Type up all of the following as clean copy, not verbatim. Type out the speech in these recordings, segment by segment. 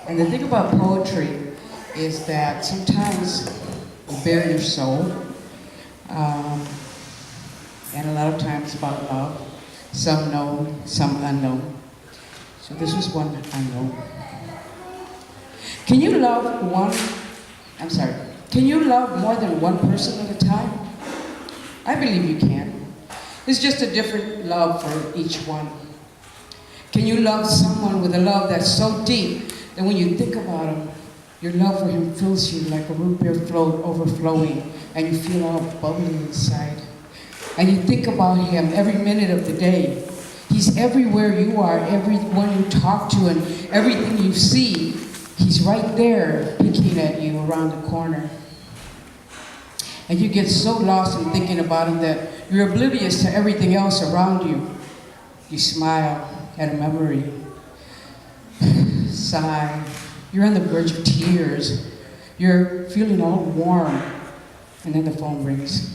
And the thing about poetry is that sometimes you bare your soul, and a lot of times about love, some known, some unknown. So this was one unknown. Can you love more than one person at a time? I believe you can. It's just a different love for each one. Can you love someone with a love that's so deep that when you think about him, your love for him fills you like a root beer float overflowing, and you feel all bubbly inside. And you think about him every minute of the day. He's everywhere you are, everyone you talk to, and everything you see. He's right there picking at you around the corner. And you get so lost in thinking about him that you're oblivious to everything else around you. You smile at a memory, sigh. You're on the verge of tears. You're feeling all warm, and then the phone rings.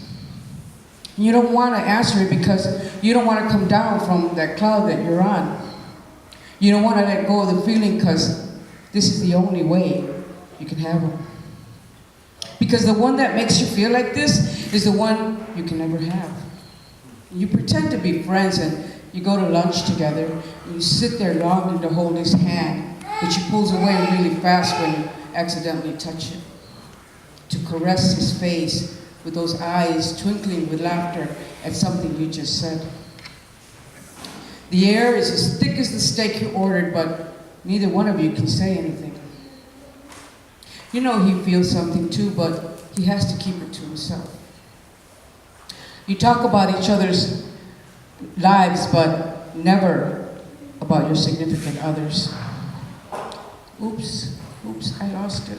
And you don't want to answer it because you don't want to come down from that cloud that you're on. You don't want to let go of the feeling because this is the only way you can have him. Because the one that makes you feel like this is the one you can never have. You pretend to be friends and you go to lunch together and you sit there longing to hold his hand, but he pulls away really fast when you accidentally touch it. To caress his face with those eyes twinkling with laughter at something you just said. The air is as thick as the steak you ordered, but neither one of you can say anything. You know he feels something too, but he has to keep it to himself. You talk about each other's lives, but never about your significant others. Oops, I lost it.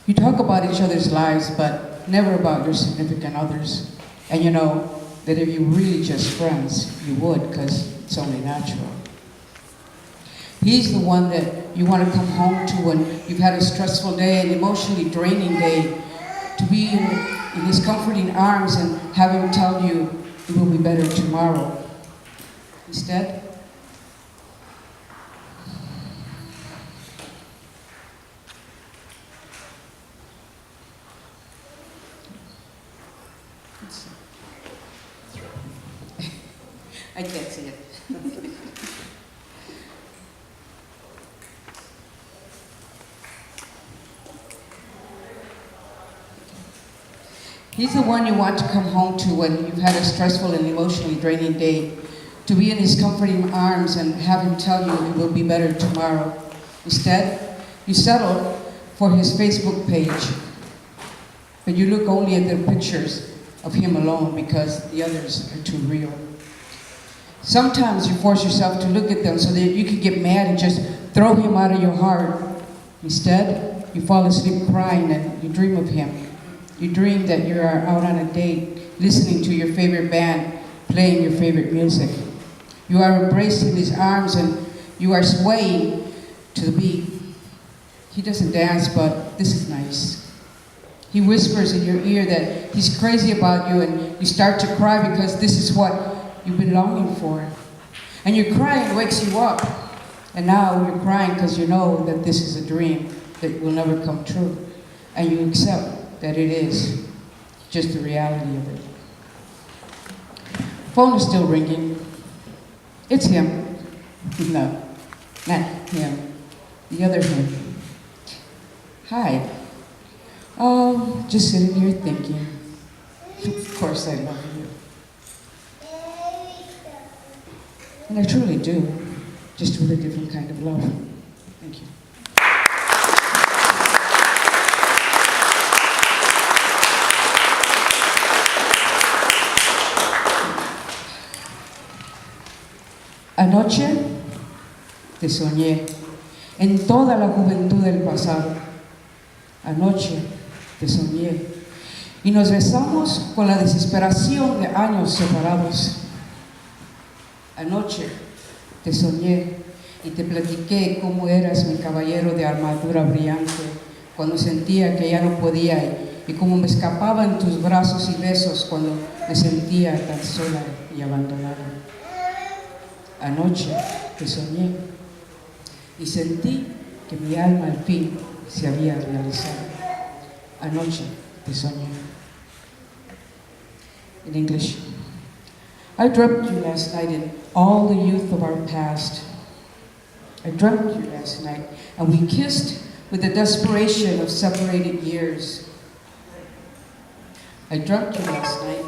You talk about each other's lives, but never about your significant others. And you know that if you were really just friends, you would, because it's only natural. He's the one that you want to come home to when you've had a stressful day, an emotionally draining day, to be in his comforting arms and have him tell you it will be better tomorrow. Instead, I can't see it. He's the one you want to come home to when you've had a stressful and emotionally draining day, to be in his comforting arms and have him tell you it will be better tomorrow. Instead, you settle for his Facebook page, but you look only at the pictures of him alone because the others are too real. Sometimes you force yourself to look at them so that you can get mad and just throw him out of your heart. Instead, you fall asleep crying and you dream of him. You dream that you are out on a date, listening to your favorite band, playing your favorite music. You are embraced in his arms and you are swaying to the beat. He doesn't dance, but this is nice. He whispers in your ear that he's crazy about you, and you start to cry because this is what you've been longing for. And your crying wakes you up. And now you're crying because you know that this is a dream that will never come true. And you accept that it is just the reality of it. Phone is still ringing. It's him. No, not him. The other him. Hi. Oh, just sitting here thinking. Of course I love you. And I truly do, just with a different kind of love. Thank you. Anoche te soñé en toda la juventud del pasado. Anoche te soñé y nos besamos con la desesperación de años separados. Anoche te soñé y te platiqué cómo eras mi caballero de armadura brillante cuando sentía que ya no podía y cómo me escapaba en tus brazos y besos cuando me sentía tan sola y abandonada. Anoche te soñé y sentí que mi alma al fin se había realizado. Anoche te soñé. In English. I dreamt you last night in all the youth of our past. I dreamt you last night, and we kissed with the desperation of separated years. I dreamt you last night,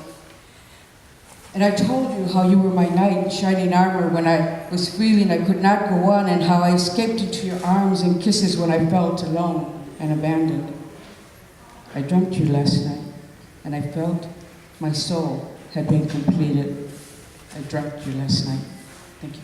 and I told you how you were my knight in shining armor when I was feeling I could not go on, and how I escaped into your arms and kisses when I felt alone and abandoned. I dreamt you last night, and I felt my soul had been completed. I dreamt you last night. Thank you.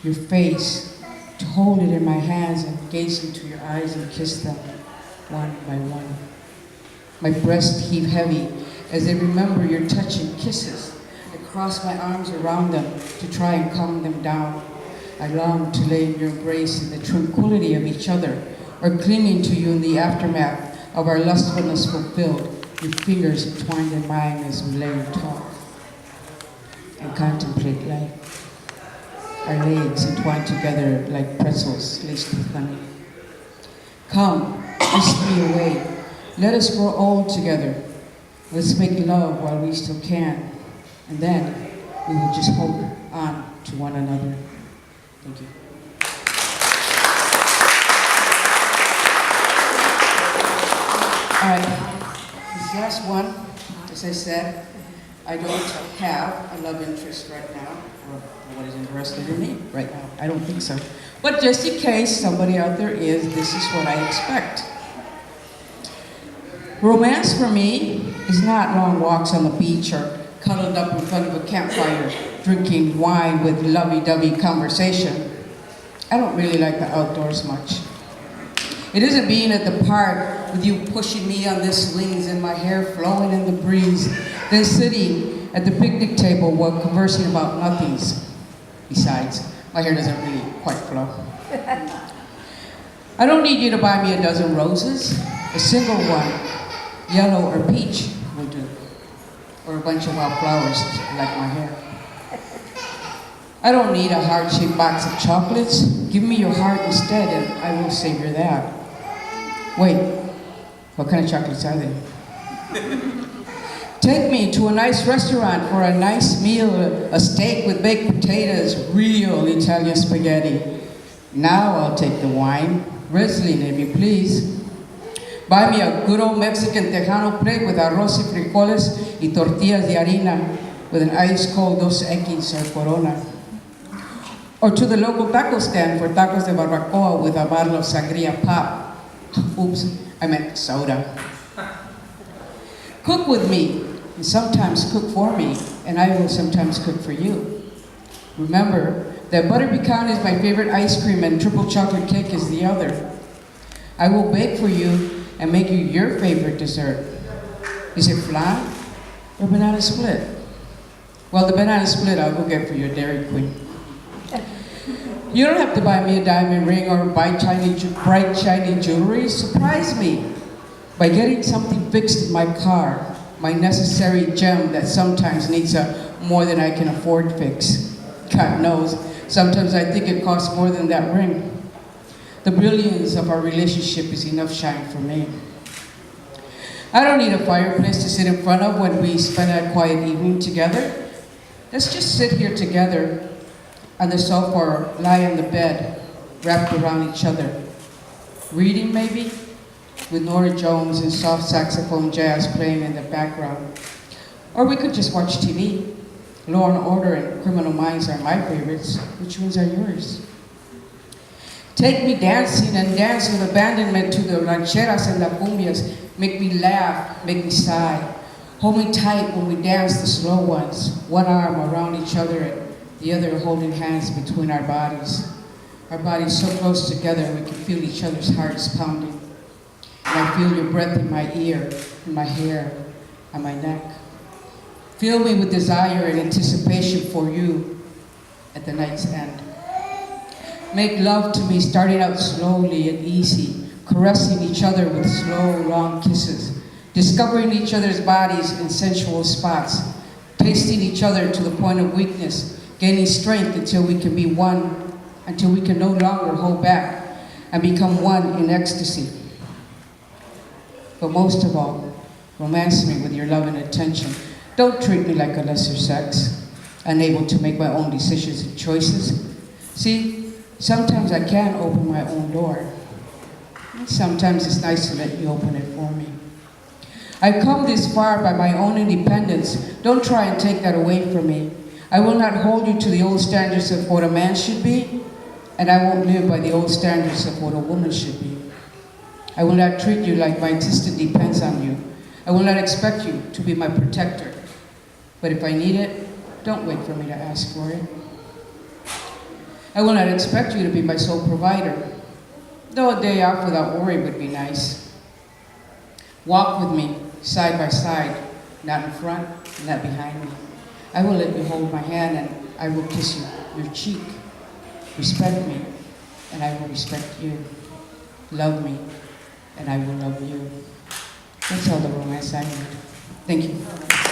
Your face, to hold it in my hands and gaze into your eyes and kiss them one by one. My breast heave heavy as I remember your touching kisses. I cross my arms around them to try and calm them down. I long to lay in your embrace in the tranquility of each other, or clinging to you in the aftermath of our lustfulness fulfilled, your fingers entwined in mine as we lay and talk and contemplate life. Our legs entwined together like pretzels laced with honey. Come, whisk me away. Let us grow old together. Let's make love while we still can. And then we will just hold on to one another. Thank you. All right, this last one, as I said, I don't have a love interest right now, or nobody's interested in me right now. I don't think so. But just in case somebody out there is, this is what I expect. Romance for me is not long walks on the beach or cuddled up in front of a campfire, drinking wine with lovey-dovey conversation. I don't really like the outdoors much. It isn't being at the park with you pushing me on the swings and my hair flowing in the breeze, then sitting at the picnic table while conversing about nothings. Besides, my hair doesn't really quite flow. I don't need you to buy me a dozen roses. A single one, yellow or peach, will do. Or a bunch of wild flowers, like my hair. I don't need a heart-shaped box of chocolates. Give me your heart instead, and I will savor that. Wait, what kind of chocolates are they? Take me to a nice restaurant for a nice meal, a steak with baked potatoes, real Italian spaghetti. Now I'll take the wine. Riesling, if you please. Buy me a good old Mexican tejano plate with arroz y frijoles y tortillas de harina with an ice cold Dos Equis or Corona. Or to the local taco stand for tacos de barbacoa with a bottle of sangria pop. Oops, I meant soda. Cook with me, and sometimes cook for me, and I will sometimes cook for you. Remember that butter pecan is my favorite ice cream and triple chocolate cake is the other. I will bake for you and make you your favorite dessert. Is it flan or banana split? Well, the banana split I'll go get for your Dairy Queen. You don't have to buy me a diamond ring or bright shiny jewelry. Surprise me by getting something fixed in my car, my necessary gem that sometimes needs a more than I can afford fix. God knows, sometimes I think it costs more than that ring. The brilliance of our relationship is enough shine for me. I don't need a fireplace to sit in front of when we spend a quiet evening together. Let's just sit here together on the sofa or lie on the bed, wrapped around each other. Reading maybe, with Nora Jones and soft saxophone jazz playing in the background. Or we could just watch TV. Law and Order and Criminal Minds are my favorites. Which ones are yours? Take me dancing and dance with abandonment to the rancheras and la cumbias. Make me laugh, make me sigh. Hold me tight when we dance the slow ones, one arm around each other and the other holding hands between our bodies. Our bodies so close together we can feel each other's hearts pounding. And I feel your breath in my ear, in my hair, on my neck. Fill me with desire and anticipation for you at the night's end. Make love to me starting out slowly and easy, caressing each other with slow, long kisses, discovering each other's bodies in sensual spots, tasting each other to the point of weakness, gaining strength until we can be one, until we can no longer hold back and become one in ecstasy. But most of all, romance me with your love and attention. Don't treat me like a lesser sex, unable to make my own decisions and choices. See, sometimes I can open my own door. Sometimes it's nice to let you open it for me. I've come this far by my own independence. Don't try and take that away from me. I will not hold you to the old standards of what a man should be, and I won't live by the old standards of what a woman should be. I will not treat you like my existence depends on you. I will not expect you to be my protector. But if I need it, don't wait for me to ask for it. I will not expect you to be my sole provider, though a day off without worry would be nice. Walk with me, side by side, not in front, not behind me. I will let you hold my hand and I will kiss your cheek. Respect me, and I will respect you. Love me, and I will love you. That's all the romance I need. Thank you.